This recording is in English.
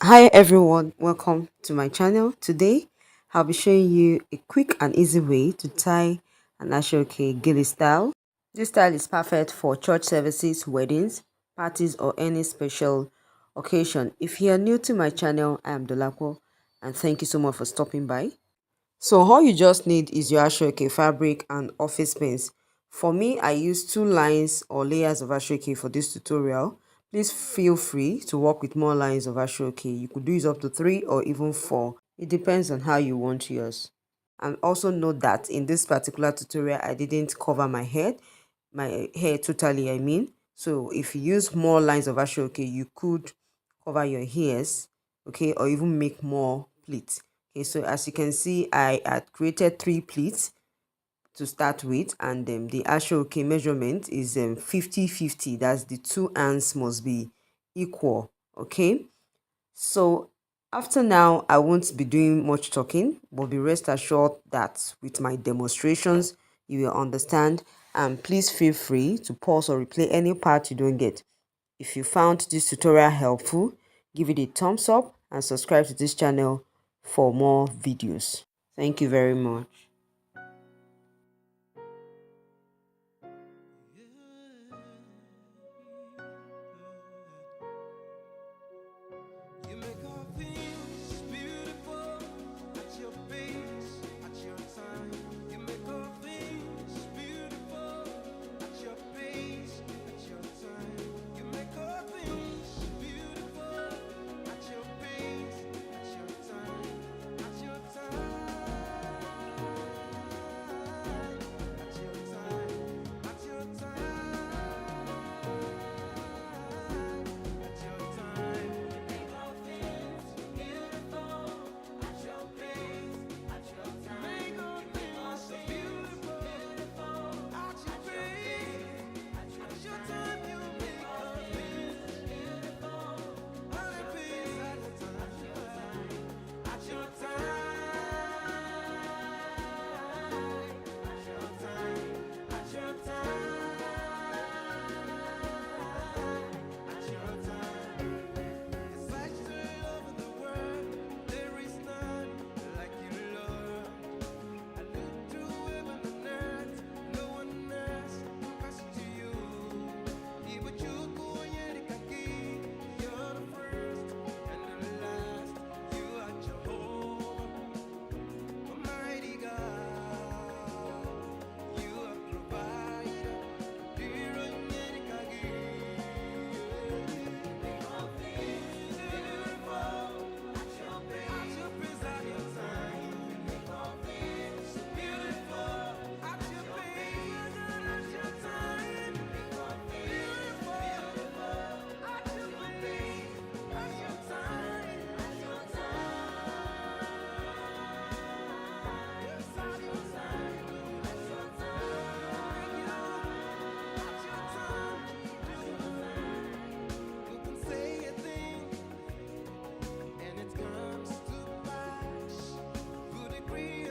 Hi everyone, welcome to my channel. Today I'll be showing you a quick and easy way to tie an ashoke gilly style. This style is perfect for church services, weddings, parties or any special occasion. If you are new to my channel, I am DoliveB and thank you so much for stopping by. So all you just need is your ashoke fabric and office pins. For me, I use two lines or layers of ashoke for this tutorial. Please feel free to work with more lines of ashoke. You could use up to 3 or even 4. It depends on how you want yours. And also note that in this particular tutorial, I didn't cover my hair totally, I mean. So if you use more lines of ashoke, you could cover your hairs, okay, or even make more pleats. Okay, so as you can see, I had created 3 pleats to start with, and the ashoke measurement is 50-50. That's the two ends must be equal, okay. So after now, I won't be doing much talking, but be rest assured that with my demonstrations, you will understand. And please feel free to pause or replay any part you don't get. If you found this tutorial helpful, give it a thumbs up and subscribe to this channel for more videos. Thank you very much.